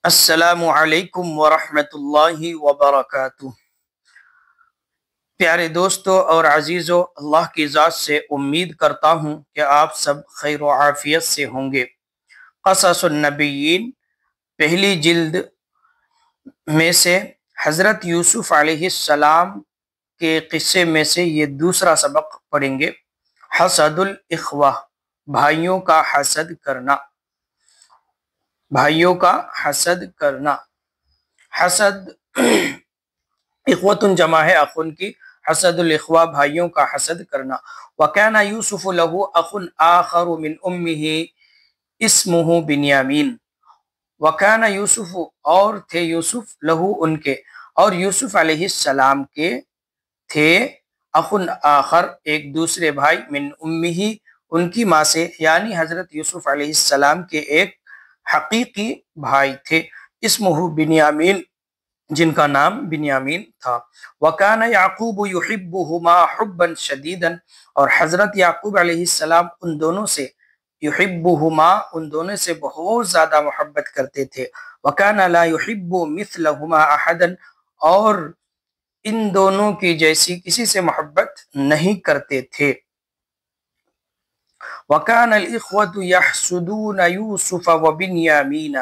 السلام علیکم ورحمۃ اللہ وبرکاتہ۔ پیارے دوستو اور عزیزو، اللہ کی ذات سے امید کرتا ہوں کہ آپ سب خیر و عافیت سے ہوں گے۔ قصص النبیین پہلی جلد میں سے حضرت یوسف علیہ السلام کے قصے میں سے یہ دوسرا سبق پڑھیں گے۔ حسد الاخوہ، بھائیوں کا حسد کرنا، بھائیوں کا حسد کرنا۔ حسد اخوتن جمع ہے اخن کی، حسد الاخوہ بھائیوں کا حسد کرنا۔ وَكَانَ يُوسُفُ لَهُ أَخٌ آخَرُ مِنْ أُمِّهِ اسمه بنیامین۔ وَكَانَ یوسف اور تھے یوسف لہو ان کے، اور یوسف علیہ السلام کے تھے اخن آخر ایک دوسرے بھائی، من امہ ان کی ماں سے، یعنی حضرت یوسف علیہ السلام کے ایک حقیقی بھائی تھے، اسمہ بنیامین جن کا نام بنیامین تھا۔ وَكَانَ يَعْقُوبُ يُحِبُّهُمَا حُبًّا شَدِيدًا، اور حضرت یعقوب علیہ السلام ان دونوں سے، يُحِبُّهُمَا ان دونوں سے بہت زیادہ محبت کرتے تھے۔ وَكَانَ لَا يُحِبُّ مِثْلَهُمَا أَحَدًا، اور ان دونوں کی جیسی کسی سے محبت نہیں کرتے تھے۔ وَكَانَ الْإِخْوَةُ يَحْسُدُونَ يُوسُفَ وَبِنْيَامِينَ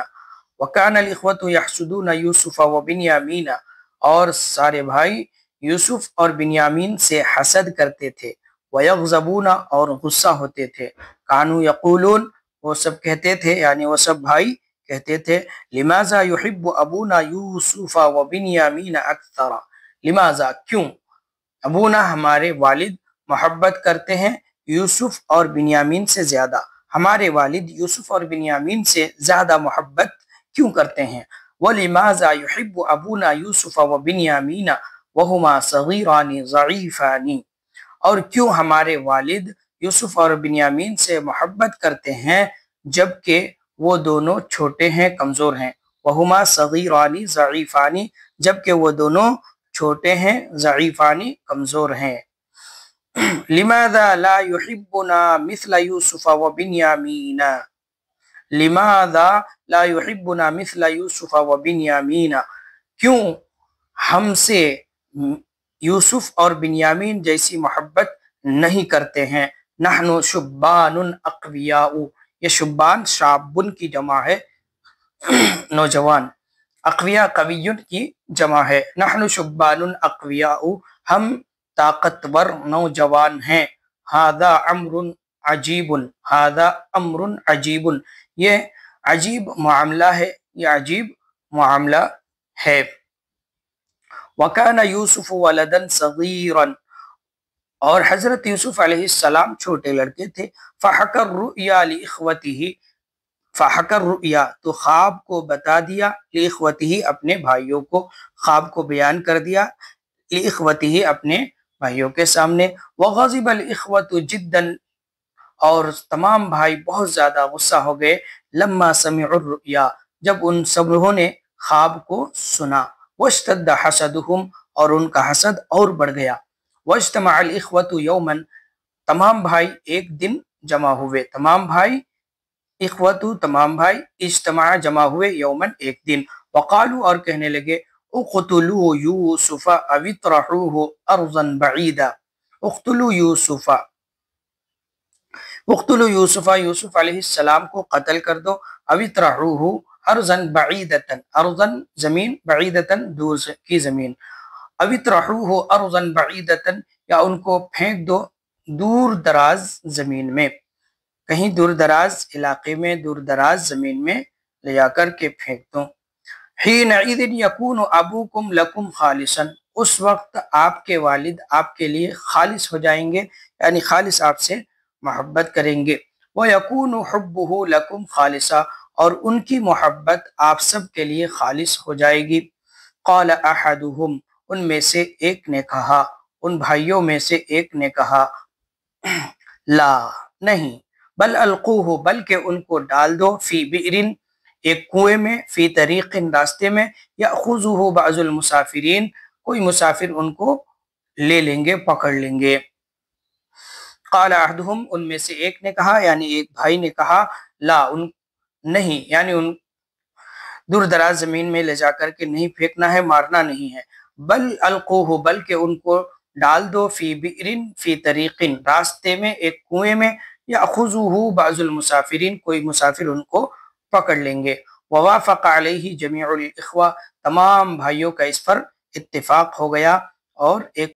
وَكَانَ الْإِخْوَةُ يَحْسُدُونَ يُوسُفَ وَبِنْيَامِينَ، اور سارے بھائی یوسف اور بنیامین سے حسد کرتے تھے۔ وَيَغْضَبُونَ اور غصہ ہوتے تھے۔ كَانُوا يَقُولُونَ وہ سب کہتے تھے، یعنی وہ سب بھائی کہتے تھے، لِمَاذَا يُحِبُّ أَبُونَا يُوسُفَ وَبِنْيَامِينَ أَكْثَرَ، لماذا کیوں، ابونا ہمارے والد محبت کرتے ہیں یوسف اور بنیامین سے زیادہ، ہمارے والد یوسف اور بنیامین سے زیادہ محبت کیوں کرتے ہیں۔ وَلِمَاذَا يُحِبُّ أَبُونَا يُوسُفَ وَبِنْيَامِينَ وَهُمَا صَغِيرَانِ ضَعِيفَانِ، اور کیوں ہمارے والد یوسف اور بنیامین سے محبت کرتے ہیں جبکہ وہ دونوں چھوٹے ہیں، کمزور ہیں۔ وَهُمَا صَغِيرَانِ ضَعِيفَانِ، جبکہ وہ دونوں چھوٹے ہیں، ضعیفانی کمزور ہیں۔ لِمَاذَا لَا يُحِبُّنَا مِثْلَ يُوسُفَ وَبِنْيَامِينَ لِمَاذَا لَا يُحِبُّنَا مِثْلَ يُوسُفَ وَبِنْيَامِينَ، کیوں ہم سے یوسف اور بنیامین جیسی محبت نہیں کرتے ہیں۔ نحن شبان اقویاء، یہ شبان شابن کی جمع ہے، نوجوان، اقویاء قویون کی جمع ہے۔ نحن شبان اقویاء، ہم طاقتور نوجوان ہیں۔ ھذا امر عجیب، ھذا امر عجیب، یہ عجیب معاملہ ہے، یہ عجیب معاملہ ہے۔ وَكَانَ يُوسُفُ وَلَدًا صَغِيرًا، اور حضرت یوسف علیہ السلام چھوٹے لڑکے تھے۔ فَحَكَى الرُّؤْيَا لِإِخْوَتِهِ، فَحَكَى الرُّؤْيَا تو خواب کو بتا دیا، لِإِخْوَتِهِ اپنے بھائیوں کو، خواب کو بیان کر دیا لِإِخْوَتِهِ اپنے بھائیوں کے سامنے۔ وَغَضِبَ الْإِخْوَةُ جِدًّا، اور تمام بھائی بہت زیادہ غصہ ہو گئے، لما سمعوا الرؤیا جب ان سبوں نے خواب کو سنا۔ واشتد حسدهم، اور ان کا حسد اور بڑھ گیا۔ واجتمع الاخوة یوما، تمام بھائی ایک دن جمع ہوئے، تمام بھائی اخوتو تمام بھائی، اجتماع جمع ہوئے، یومن ایک دن۔ وقالوا اور کہنے لگے، اقتلوا یوسف او اطرحوه ارضا بعیدا، اقتلوا یوسف، اقتلوا یوسف، یوسف علیہ السلام کو قتل کر دو، او اطرحوه ارضا بعیدتا، ارضا زمین، بعیدتا دور کی زمین، او اطرحوه ارضا بعیدتا، یا ان کو پھینک دو دور دراز زمین میں، کہیں دور دراز علاقے میں، دور دراز زمین میں لے جا کر کے پھینک دو۔ حینئذ یکون ابوکم لکم خالصا، اس وقت آپ کے والد آپ کے لیے خالص ہو جائیں گے، یعنی خالص آپ سے محبت کریں گے۔ وَيَكُونُ حُبُّهُ لَكُمْ خَالِصًا، اور ان کی محبت آپ سب کے لیے خالص ہو جائے گی۔ قال احدهم، ان میں سے ایک نے کہا، ان بھائیوں میں سے ایک نے کہا، لا نہیں، بل القوہ بلکہ ان کو ڈال دو، فی بئر ایک کنویں میں، فی طریق راستے میں، یأخذہ بعض المسافرین کوئی مسافر ان کو لے لیں گے، پکڑ لیں گے۔ قال احدهم، ان میں سے ایک نے کہا، یعنی ایک بھائی نے کہا، لا نہیں، یعنی ان دور دراز زمین میں لے جا کر کے نہیں پھینکنا ہے، مارنا نہیں ہے، بل القوہ بلکہ ان کو ڈال دو فی بئرن فی طریقن راستے میں، ایک کنویں میں، یاخذہ بعض المسافرین کوئی مسافر ان کو پکڑ لیں گے۔ ووافق علیہ جمیع الاخوہ تمام بھائیوں کا اس پر اتفاق ہو گیا اور ایک